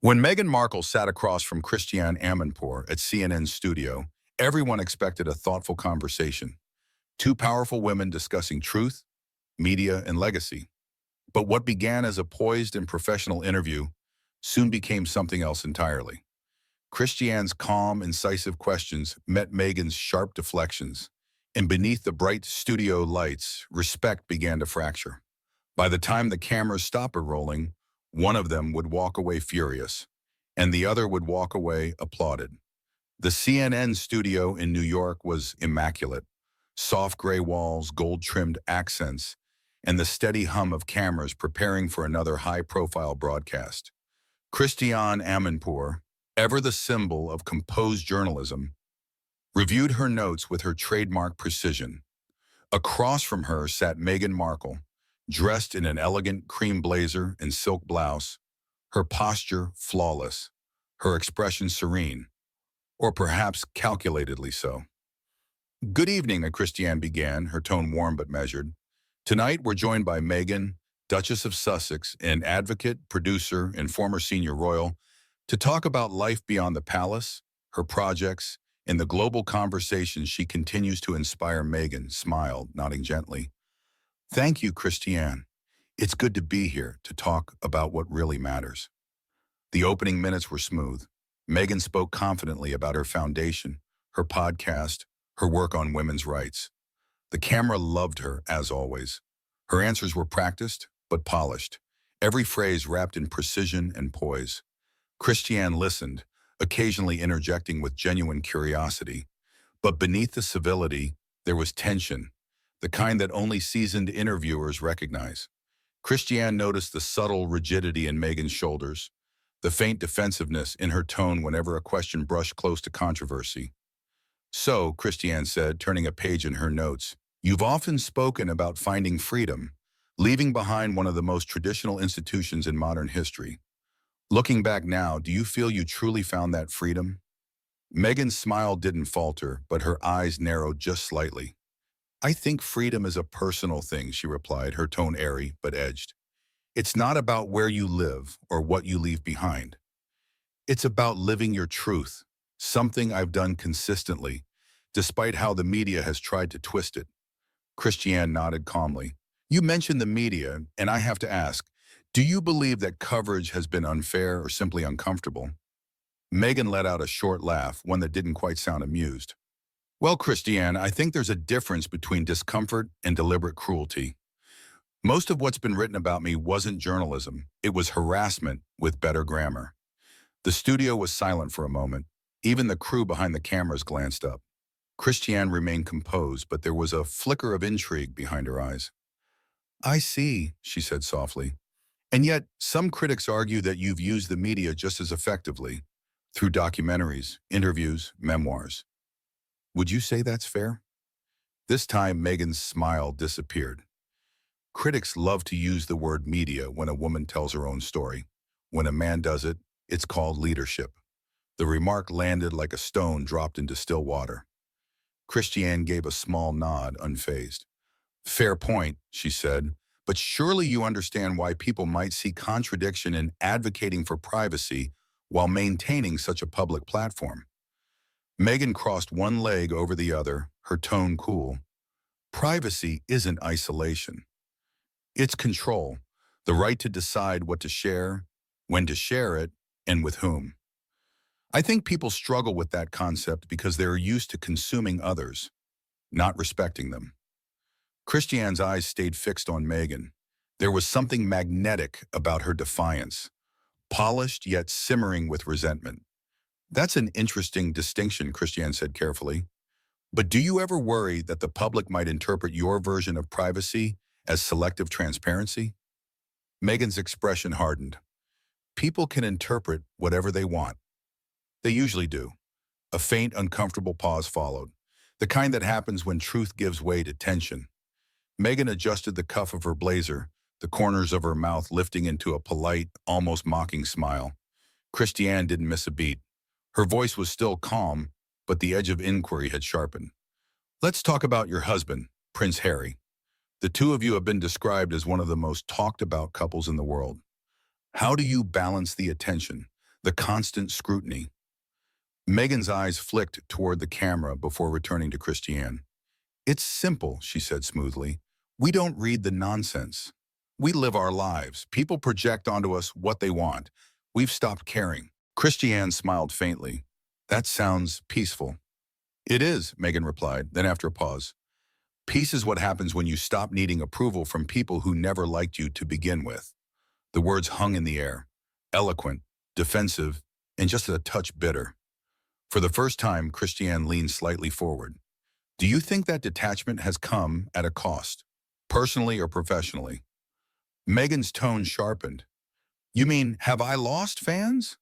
When Meghan Markle sat across from Christiane Amanpour at CNN's studio, everyone expected a thoughtful conversation. Two powerful women discussing truth, media, and legacy. But what began as a poised and professional interview soon became something else entirely. Christiane's calm, incisive questions met Meghan's sharp deflections, and beneath the bright studio lights, respect began to fracture. By the time the cameras stopped rolling, one of them would walk away furious, and the other would walk away applauded. The CNN studio in New York was immaculate. Soft gray walls, gold-trimmed accents, and the steady hum of cameras preparing for another high-profile broadcast. Christiane Amanpour, ever the symbol of composed journalism, reviewed her notes with her trademark precision. Across from her sat Meghan Markle, dressed in an elegant cream blazer and silk blouse, her posture flawless, her expression serene, or perhaps calculatedly so. "Good evening," Christiane began, her tone warm but measured. "Tonight we're joined by Meghan, Duchess of Sussex, an advocate, producer, and former senior royal, to talk about life beyond the palace, her projects, and the global conversations she continues to inspire." Meghan smiled, nodding gently. "Thank you, Christiane. It's good to be here to talk about what really matters." The opening minutes were smooth. Meghan spoke confidently about her foundation, her podcast, her work on women's rights. The camera loved her, as always. Her answers were practiced, but polished, every phrase wrapped in precision and poise. Christiane listened, occasionally interjecting with genuine curiosity. But beneath the civility, there was tension, the kind that only seasoned interviewers recognize. Christiane noticed the subtle rigidity in Meghan's shoulders, the faint defensiveness in her tone whenever a question brushed close to controversy. "So," Christiane said, turning a page in her notes, "you've often spoken about finding freedom, leaving behind one of the most traditional institutions in modern history. Looking back now, do you feel you truly found that freedom?" Meghan's smile didn't falter, but her eyes narrowed just slightly. "I think freedom is a personal thing," she replied, her tone airy but edged. "It's not about where you live or what you leave behind. It's about living your truth, something I've done consistently, despite how the media has tried to twist it." Christiane nodded calmly. "You mentioned the media, and I have to ask, do you believe that coverage has been unfair or simply uncomfortable?" Meghan let out a short laugh, one that didn't quite sound amused. "Well, Christiane, I think there's a difference between discomfort and deliberate cruelty. Most of what's been written about me wasn't journalism. It was harassment with better grammar." The studio was silent for a moment. Even the crew behind the cameras glanced up. Christiane remained composed, but there was a flicker of intrigue behind her eyes. "I see," she said softly. "And yet, some critics argue that you've used the media just as effectively, through documentaries, interviews, memoirs. Would you say that's fair?" This time, Meghan's smile disappeared. "Critics love to use the word media when a woman tells her own story. When a man does it, it's called leadership." The remark landed like a stone dropped into still water. Christiane gave a small nod, unfazed. "Fair point," she said, "but surely you understand why people might see contradiction in advocating for privacy while maintaining such a public platform." Meghan crossed one leg over the other, her tone cool. "Privacy isn't isolation. It's control, the right to decide what to share, when to share it, and with whom. I think people struggle with that concept because they're used to consuming others, not respecting them." Christiane's eyes stayed fixed on Meghan. There was something magnetic about her defiance, polished yet simmering with resentment. "That's an interesting distinction," Christiane said carefully. "But do you ever worry that the public might interpret your version of privacy as selective transparency?" Meghan's expression hardened. "People can interpret whatever they want. They usually do." A faint, uncomfortable pause followed, the kind that happens when truth gives way to tension. Meghan adjusted the cuff of her blazer, the corners of her mouth lifting into a polite, almost mocking smile. Christiane didn't miss a beat. Her voice was still calm, but the edge of inquiry had sharpened. "Let's talk about your husband, Prince Harry. The two of you have been described as one of the most talked about couples in the world. How do you balance the attention, The constant scrutiny. Meghan's eyes flicked toward the camera before returning to Christiane. It's simple, she said smoothly. We don't read the nonsense. We live our lives. People project onto us what they want. We've stopped caring. Christiane smiled faintly. That sounds peaceful. It is, Meghan replied, then after a pause. Peace is what happens when you stop needing approval from people who never liked you to begin with. The words hung in the air, eloquent, defensive, and just a touch bitter. For the first time, Christiane leaned slightly forward. Do you think that detachment has come at a cost, personally or professionally? Meghan's tone sharpened. You mean, have I lost fans?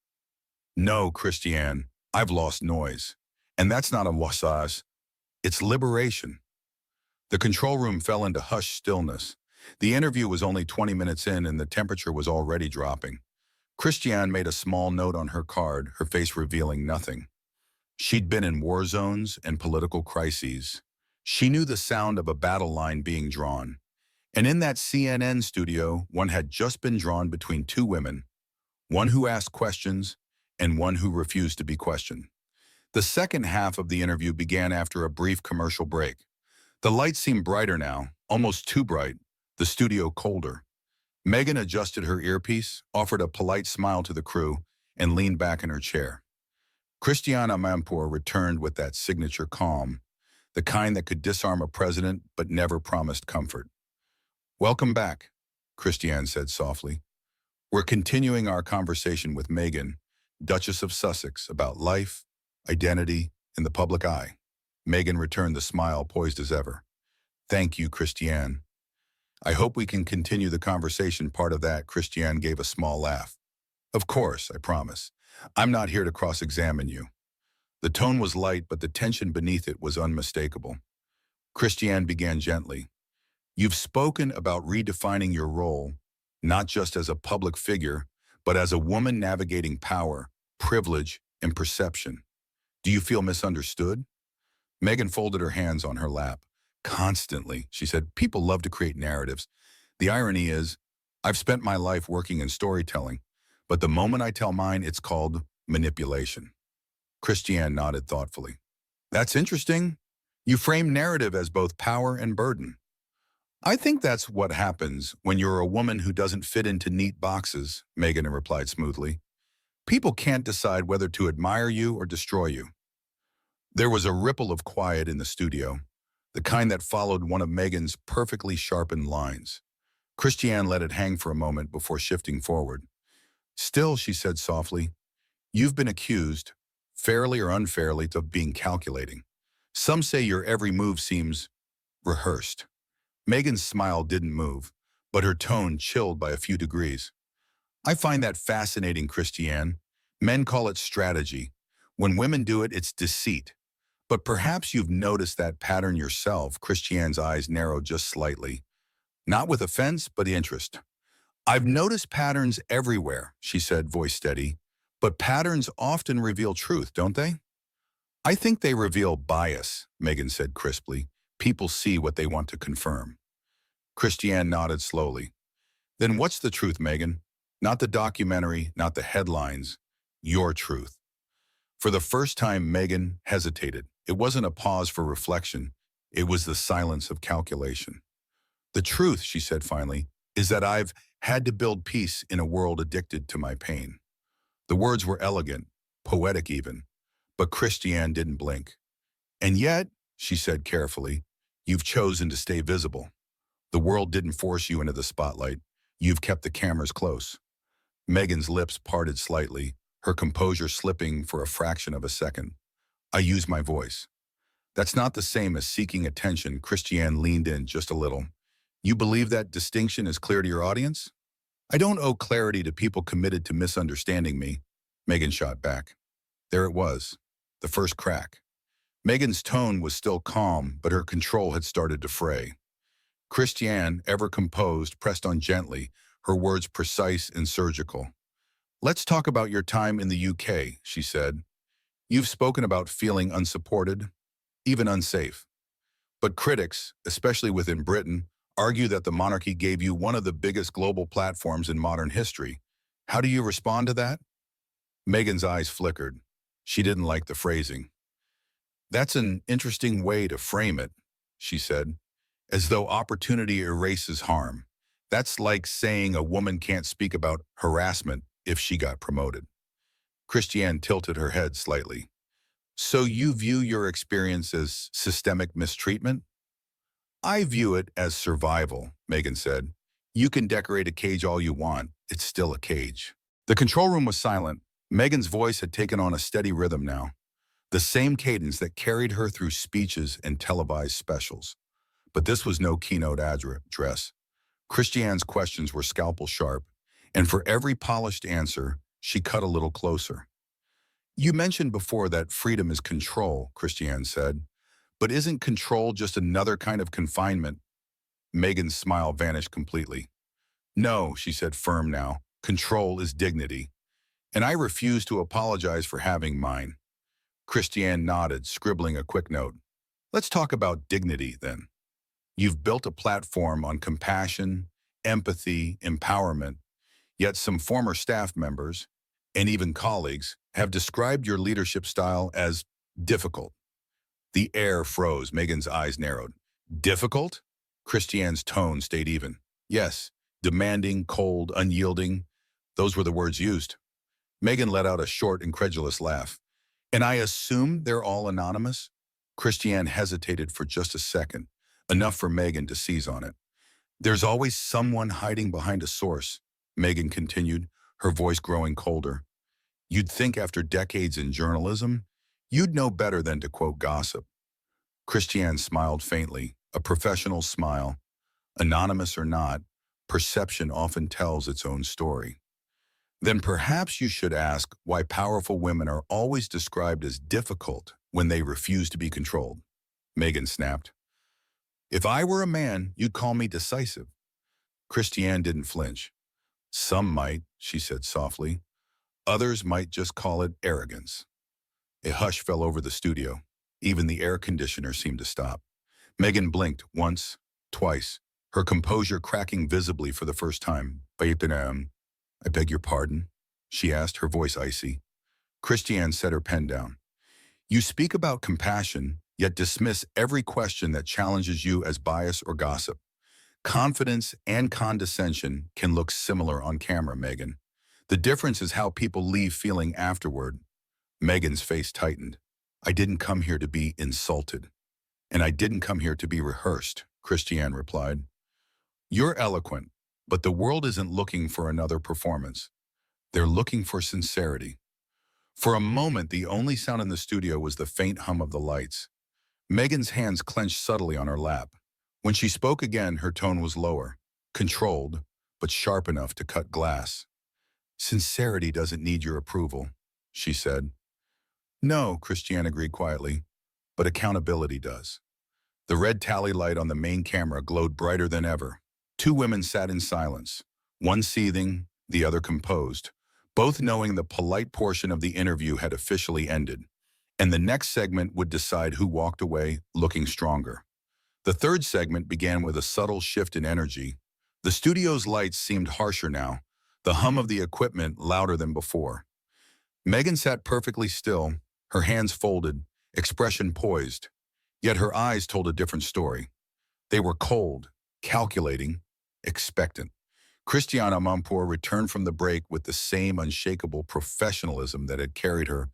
No, Christiane, I've lost noise. And that's not a wasage, it's liberation. The control room fell into hushed stillness. The interview was only 20 minutes in and the temperature was already dropping. Christiane made a small note on her card, her face revealing nothing. She'd been in war zones and political crises. She knew the sound of a battle line being drawn. And in that CNN studio, one had just been drawn between two women, one who asked questions and one who refused to be questioned. The second half of the interview began after a brief commercial break. The lights seemed brighter now, almost too bright, the studio colder. Meghan adjusted her earpiece, offered a polite smile to the crew, and leaned back in her chair. Christiane Amanpour returned with that signature calm, the kind that could disarm a president but never promised comfort. Welcome back, Christiane said softly. We're continuing our conversation with Meghan, Duchess of Sussex, about life, identity, and the public eye. Meghan returned the smile poised as ever. Thank you, Christiane. I hope we can continue the conversation. Part of that, Christiane gave a small laugh. Of course, I promise. I'm not here to cross-examine you. The tone was light, but the tension beneath it was unmistakable. Christiane began gently. You've spoken about redefining your role, not just as a public figure, but as a woman navigating power, privilege, and perception. Do you feel misunderstood? Meghan folded her hands on her lap. Constantly, she said, people love to create narratives. The irony is, I've spent my life working in storytelling, but the moment I tell mine, it's called manipulation. Christiane nodded thoughtfully. That's interesting. You frame narrative as both power and burden. I think that's what happens when you're a woman who doesn't fit into neat boxes, Meghan replied smoothly. People can't decide whether to admire you or destroy you. There was a ripple of quiet in the studio, the kind that followed one of Meghan's perfectly sharpened lines. Christiane let it hang for a moment before shifting forward. Still, she said softly, you've been accused, fairly or unfairly, of being calculating. Some say your every move seems rehearsed. Meghan's smile didn't move, but her tone chilled by a few degrees. I find that fascinating, Christiane. Men call it strategy. When women do it, it's deceit. But perhaps you've noticed that pattern yourself. Christiane's eyes narrowed just slightly. Not with offense, but interest. I've noticed patterns everywhere, she said, voice steady. But patterns often reveal truth, don't they? I think they reveal bias, Meghan said crisply. People see what they want to confirm. Christiane nodded slowly. Then what's the truth, Meghan? Not the documentary, not the headlines. Your truth. For the first time, Meghan hesitated. It wasn't a pause for reflection. It was the silence of calculation. The truth, she said finally, is that I've had to build peace in a world addicted to my pain. The words were elegant, poetic even, but Christiane didn't blink. And yet, she said carefully, you've chosen to stay visible. The world didn't force you into the spotlight. You've kept the cameras close. Meghan's lips parted slightly, her composure slipping for a fraction of a second. I use my voice. That's not the same as seeking attention. Christiane leaned in just a little. You believe that distinction is clear to your audience? I don't owe clarity to people committed to misunderstanding me. Meghan shot back. There it was, the first crack. Meghan's tone was still calm, but her control had started to fray. Christiane, ever composed, pressed on gently, her words precise and surgical. Let's talk about your time in the UK, she said. You've spoken about feeling unsupported, even unsafe. But critics, especially within Britain, argue that the monarchy gave you one of the biggest global platforms in modern history. How do you respond to that? Meghan's eyes flickered. She didn't like the phrasing. That's an interesting way to frame it, she said, as though opportunity erases harm. That's like saying a woman can't speak about harassment if she got promoted. Christiane tilted her head slightly. So you view your experience as systemic mistreatment? I view it as survival, Meghan said. You can decorate a cage all you want. It's still a cage. The control room was silent. Meghan's voice had taken on a steady rhythm now, the same cadence that carried her through speeches and televised specials. But this was no keynote address. Christiane's questions were scalpel sharp, and for every polished answer, she cut a little closer. You mentioned before that freedom is control, Christiane said. But isn't control just another kind of confinement? Meghan's smile vanished completely. No, she said, firm now. Control is dignity. And I refuse to apologize for having mine. Christiane nodded, scribbling a quick note. Let's talk about dignity, then. You've built a platform on compassion, empathy, empowerment, yet some former staff members, and even colleagues, have described your leadership style as difficult. The air froze, Meghan's eyes narrowed. Difficult? Christiane's tone stayed even. Yes, demanding, cold, unyielding. Those were the words used. Meghan let out a short, incredulous laugh. And I assume they're all anonymous? Christiane hesitated for just a second, enough for Meghan to seize on it. There's always someone hiding behind a source, Meghan continued, her voice growing colder. You'd think after decades in journalism, you'd know better than to quote gossip. Christiane smiled faintly, a professional smile. Anonymous or not, perception often tells its own story. Then perhaps you should ask why powerful women are always described as difficult when they refuse to be controlled. Meghan snapped. If I were a man, you'd call me decisive. Christiane didn't flinch. Some might, she said softly. Others might just call it arrogance. A hush fell over the studio. Even the air conditioner seemed to stop. Meghan blinked once, twice, her composure cracking visibly for the first time. I beg your pardon, she asked, her voice icy. Christiane set her pen down. You speak about compassion, yet dismiss every question that challenges you as bias or gossip. Confidence and condescension can look similar on camera, Meghan. The difference is how people leave feeling afterward. Meghan's face tightened. I didn't come here to be insulted. And I didn't come here to be rehearsed, Christiane replied. You're eloquent, but the world isn't looking for another performance. They're looking for sincerity. For a moment, the only sound in the studio was the faint hum of the lights. Meghan's hands clenched subtly on her lap. When she spoke again, her tone was lower, controlled, but sharp enough to cut glass. Sincerity doesn't need your approval, she said. No, Christiane agreed quietly, but accountability does. The red tally light on the main camera glowed brighter than ever. Two women sat in silence, one seething, the other composed, both knowing the polite portion of the interview had officially ended, and the next segment would decide who walked away looking stronger. The third segment began with a subtle shift in energy. The studio's lights seemed harsher now, the hum of the equipment louder than before. Meghan sat perfectly still, her hands folded, expression poised, yet her eyes told a different story. They were cold, calculating, expectant. Christiane Amanpour returned from the break with the same unshakable professionalism that had carried her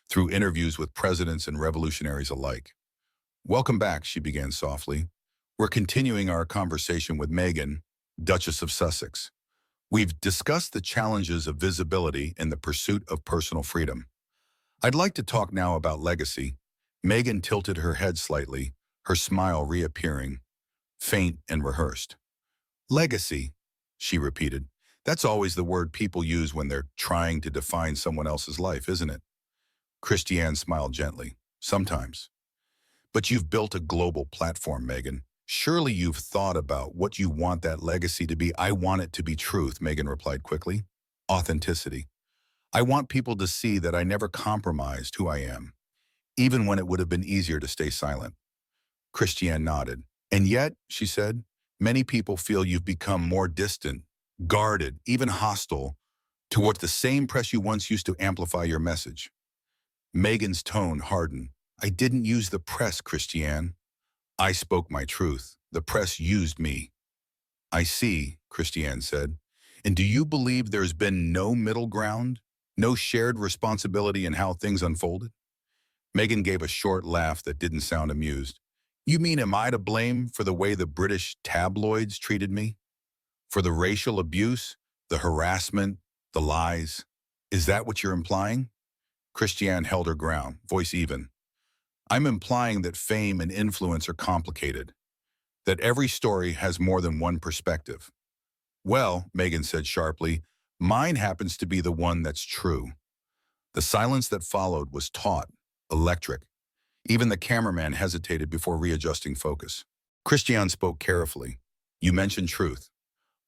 through interviews with presidents and revolutionaries alike. Welcome back, she began softly. We're continuing our conversation with Meghan, Duchess of Sussex. We've discussed the challenges of visibility in the pursuit of personal freedom. I'd like to talk now about legacy. Meghan tilted her head slightly, her smile reappearing, faint and rehearsed. Legacy, she repeated. That's always the word people use when they're trying to define someone else's life, isn't it? Christiane smiled gently. Sometimes. But you've built a global platform, Meghan. Surely you've thought about what you want that legacy to be. I want it to be truth, Meghan replied quickly. Authenticity. I want people to see that I never compromised who I am, even when it would have been easier to stay silent. Christiane nodded. And yet, she said, many people feel you've become more distant, guarded, even hostile Towards the same press you once used to amplify your message. Meghan's tone hardened. I didn't use the press, Christiane. I spoke my truth. The press used me. I see, Christiane said. And do you believe there's been no middle ground? No shared responsibility in how things unfolded? Meghan gave a short laugh that didn't sound amused. You mean am I to blame for the way the British tabloids treated me? For the racial abuse, the harassment, the lies? Is that what you're implying? Christiane held her ground, voice even. I'm implying that fame and influence are complicated, that every story has more than one perspective. Well, Meghan said sharply, mine happens to be the one that's true. The silence that followed was taut, electric. Even the cameraman hesitated before readjusting focus. Christiane spoke carefully. You mentioned truth.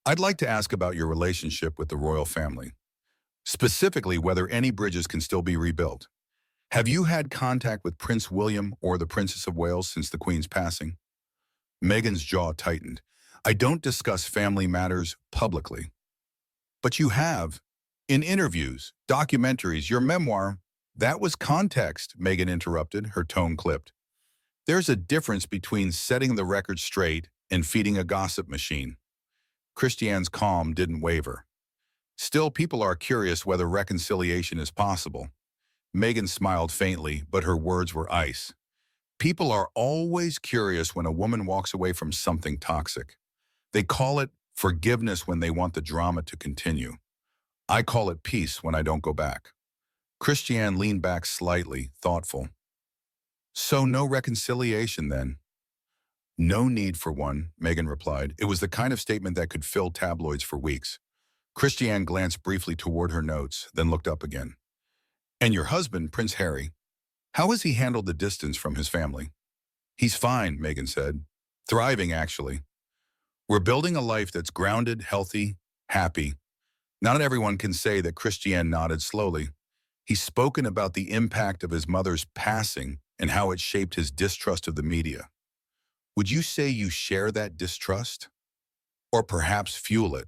I'd like to ask about your relationship with the royal family, specifically whether any bridges can still be rebuilt. Have you had contact with Prince William or the Princess of Wales since the Queen's passing? Meghan's jaw tightened. I don't discuss family matters publicly. But you have. In interviews, documentaries, your memoir. That was context, Meghan interrupted, her tone clipped. There's a difference between setting the record straight and feeding a gossip machine. Christiane's calm didn't waver. Still, people are curious whether reconciliation is possible. Meghan smiled faintly, but her words were ice. People are always curious when a woman walks away from something toxic. They call it forgiveness when they want the drama to continue. I call it peace when I don't go back. Christiane leaned back slightly, thoughtful. So no reconciliation then? No need for one, Meghan replied. It was the kind of statement that could fill tabloids for weeks. Christiane glanced briefly toward her notes, then looked up again. And your husband, Prince Harry, how has he handled the distance from his family? He's fine, Meghan said. Thriving, actually. We're building a life that's grounded, healthy, happy. Not everyone can say that. Christiane nodded slowly. He's spoken about the impact of his mother's passing and how it shaped his distrust of the media. Would you say you share that distrust? Or perhaps fuel it?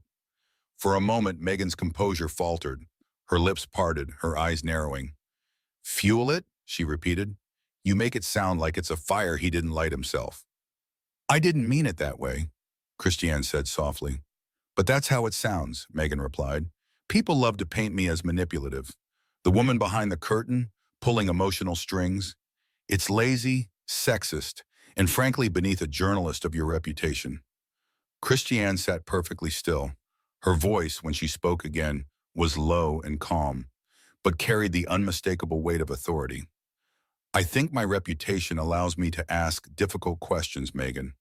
For a moment, Meghan's composure faltered. Her lips parted, her eyes narrowing. Fuel it? She repeated. You make it sound like it's a fire he didn't light himself. I didn't mean it that way, Christiane said softly. But that's how it sounds, Meghan replied. People love to paint me as manipulative. The woman behind the curtain, pulling emotional strings. It's lazy, sexist, and frankly beneath a journalist of your reputation. Christiane sat perfectly still. Her voice, when she spoke again, was low and calm, but carried the unmistakable weight of authority. I think my reputation allows me to ask difficult questions, Meghan.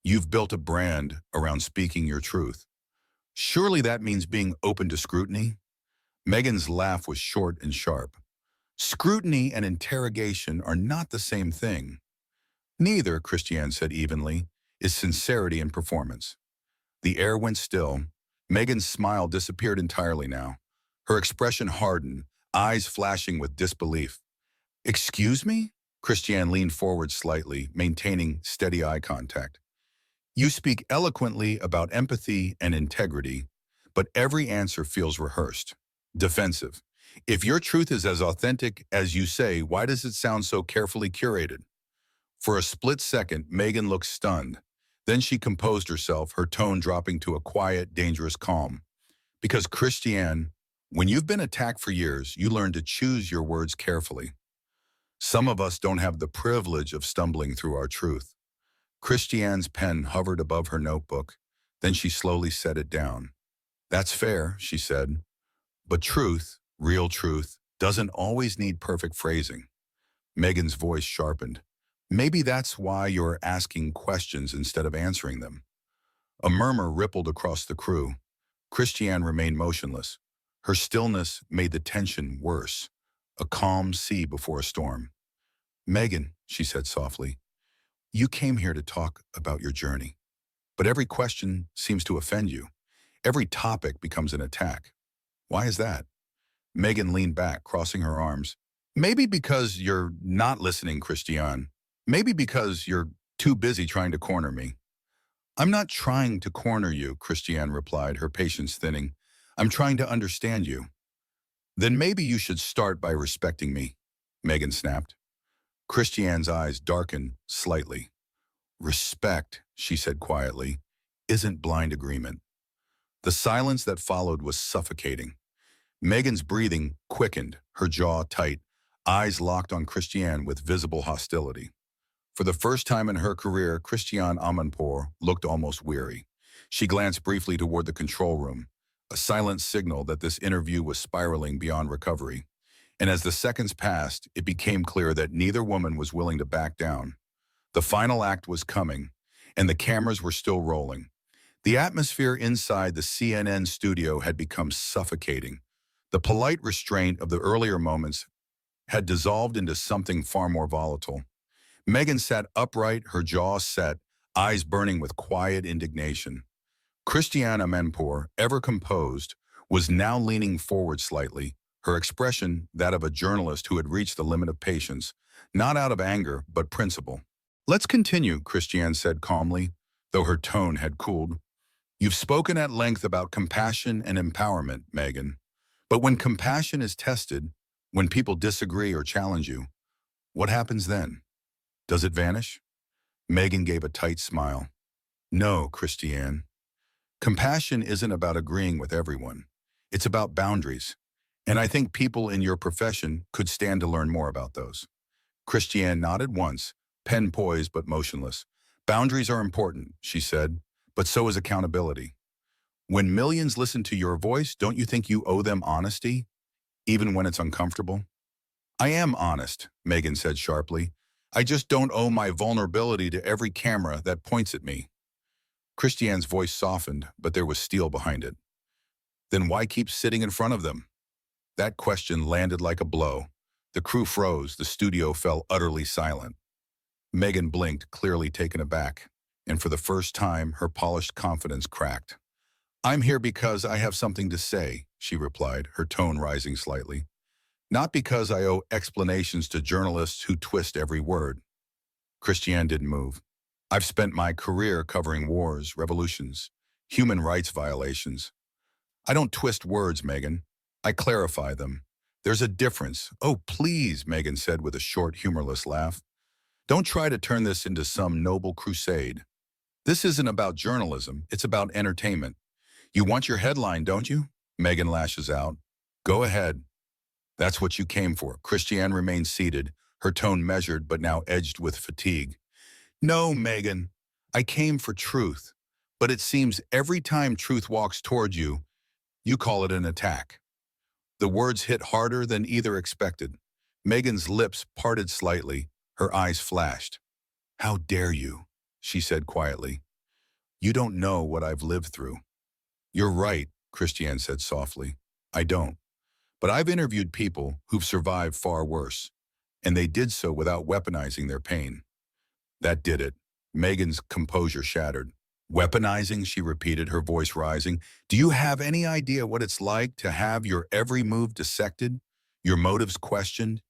You've built a brand around speaking your truth. Surely that means being open to scrutiny? Meghan's laugh was short and sharp. Scrutiny and interrogation are not the same thing. Neither, Christiane said evenly, is sincerity in performance. The air went still. Meghan's smile disappeared entirely now. Her expression hardened, eyes flashing with disbelief. Excuse me? Christiane leaned forward slightly, maintaining steady eye contact. You speak eloquently about empathy and integrity, but every answer feels rehearsed, defensive. If your truth is as authentic as you say, why does it sound so carefully curated? For a split second, Meghan looked stunned. Then she composed herself, her tone dropping to a quiet, dangerous calm. Because Christiane, when you've been attacked for years, you learn to choose your words carefully. Some of us don't have the privilege of stumbling through our truth. Christiane's pen hovered above her notebook. Then she slowly set it down. That's fair, she said. But truth, real truth, doesn't always need perfect phrasing. Meghan's voice sharpened. Maybe that's why you're asking questions instead of answering them. A murmur rippled across the crew. Christiane remained motionless. Her stillness made the tension worse, a calm sea before a storm. Meghan, she said softly, you came here to talk about your journey. But every question seems to offend you. Every topic becomes an attack. Why is that? Meghan leaned back, crossing her arms. Maybe because you're not listening, Christiane. Maybe because you're too busy trying to corner me. I'm not trying to corner you, Christiane replied, her patience thinning. I'm trying to understand you. Then maybe you should start by respecting me, Meghan snapped. Christiane's eyes darkened slightly. Respect, she said quietly, isn't blind agreement. The silence that followed was suffocating. Meghan's breathing quickened, her jaw tight, eyes locked on Christiane with visible hostility. For the first time in her career, Christiane Amanpour looked almost weary. She glanced briefly toward the control room, a silent signal that this interview was spiraling beyond recovery. And as the seconds passed, it became clear that neither woman was willing to back down. The final act was coming, and the cameras were still rolling. The atmosphere inside the CNN studio had become suffocating. The polite restraint of the earlier moments had dissolved into something far more volatile. Meghan sat upright, her jaw set, eyes burning with quiet indignation. Christiane Amanpour, ever composed, was now leaning forward slightly, her expression that of a journalist who had reached the limit of patience, not out of anger, but principle. "Let's continue," Christiane said calmly, though her tone had cooled. "You've spoken at length about compassion and empowerment, Meghan. But when compassion is tested, when people disagree or challenge you, what happens then? Does it vanish?" Meghan gave a tight smile. "No, Christiane. Compassion isn't about agreeing with everyone. It's about boundaries. And I think people in your profession could stand to learn more about those." Christiane nodded once, pen poised but motionless. "Boundaries are important," she said, "but so is accountability. When millions listen to your voice, don't you think you owe them honesty, even when it's uncomfortable?" "I am honest," Meghan said sharply. "I just don't owe my vulnerability to every camera that points at me." Christiane's voice softened, but there was steel behind it. "Then why keep sitting in front of them?" That question landed like a blow. The crew froze, the studio fell utterly silent. Meghan blinked, clearly taken aback, and for the first time, her polished confidence cracked. "I'm here because I have something to say," she replied, her tone rising slightly. "Not because I owe explanations to journalists who twist every word." Christiane didn't move. "I've spent my career covering wars, revolutions, human rights violations. I don't twist words, Meghan. I clarify them. There's a difference." "Oh, please," Meghan said with a short, humorless laugh. "Don't try to turn this into some noble crusade. This isn't about journalism, it's about entertainment. You want your headline, don't you?" Meghan lashes out. "Go ahead. That's what you came for." Christiane remained seated, her tone measured but now edged with fatigue. "No, Meghan. I came for truth. But it seems every time truth walks toward you, you call it an attack." The words hit harder than either expected. Meghan's lips parted slightly, her eyes flashed. "How dare you?" she said quietly. "You don't know what I've lived through." "You're right," Christiane said softly. "I don't. But I've interviewed people who've survived far worse, and they did so without weaponizing their pain." That did it. Meghan's composure shattered. "Weaponizing," she repeated, her voice rising. "Do you have any idea what it's like to have your every move dissected, your motives questioned,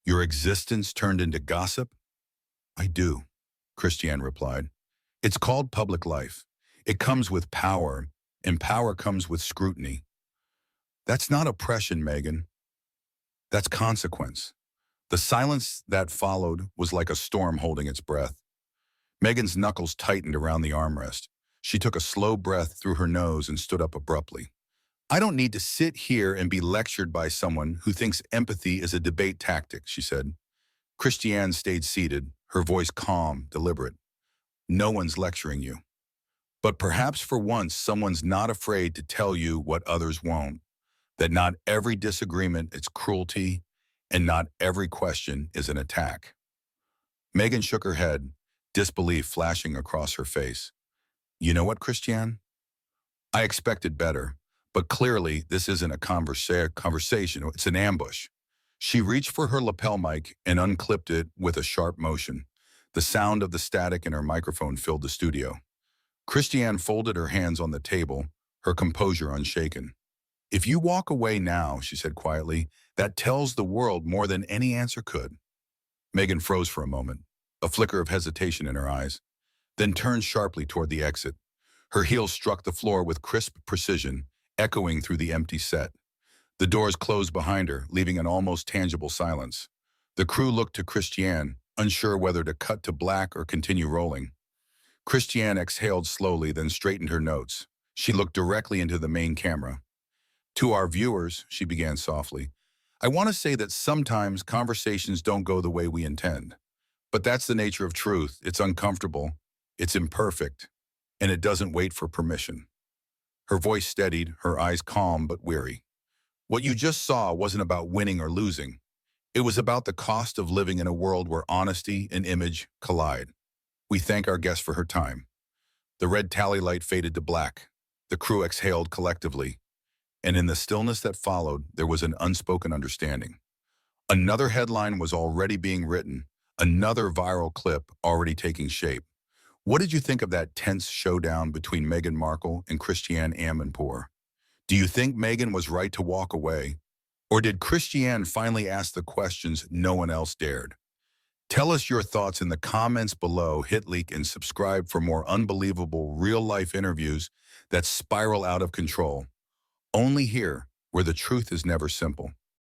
your existence turned into gossip?" "I do," Christiane replied. "It's called public life. It comes with power, and power comes with scrutiny." "That's not oppression, Meghan. That's consequence." The silence that followed was like a storm holding its breath. Meghan's knuckles tightened around the armrest. She took a slow breath through her nose and stood up abruptly. "I don't need to sit here and be lectured by someone who thinks empathy is a debate tactic," she said. Christiane stayed seated, her voice calm, deliberate. "No one's lecturing you. But perhaps for once someone's not afraid to tell you what others won't, that not every disagreement is cruelty, and not every question is an attack." Meghan shook her head, disbelief flashing across her face. "You know what, Christiane? I expected better, but clearly this isn't a conversation, it's an ambush." She reached for her lapel mic and unclipped it with a sharp motion. The sound of the static in her microphone filled the studio. Christiane folded her hands on the table, her composure unshaken. "If you walk away now," she said quietly, "that tells the world more than any answer could." Meghan froze for a moment, a flicker of hesitation in her eyes, then turned sharply toward the exit. Her heels struck the floor with crisp precision, echoing through the empty set. The doors closed behind her, leaving an almost tangible silence. The crew looked to Christiane, unsure whether to cut to black or continue rolling. Christiane exhaled slowly, then straightened her notes. She looked directly into the main camera. To our viewers, she began softly, I want to say that sometimes conversations don't go the way we intend. But that's the nature of truth. It's uncomfortable, it's imperfect, and it doesn't wait for permission. Her voice steadied, her eyes calm but weary. What you just saw wasn't about winning or losing. It was about the cost of living in a world where honesty and image collide. We thank our guest for her time. The red tally light faded to black. The crew exhaled collectively. And in the stillness that followed, there was an unspoken understanding. Another headline was already being written, another viral clip already taking shape. What did you think of that tense showdown between Meghan Markle and Christiane Amanpour? Do you think Meghan was right to walk away? Or did Christiane finally ask the questions no one else dared? Tell us your thoughts in the comments below, hit like and subscribe for more unbelievable real-life interviews that spiral out of control. Only here, where the truth is never simple.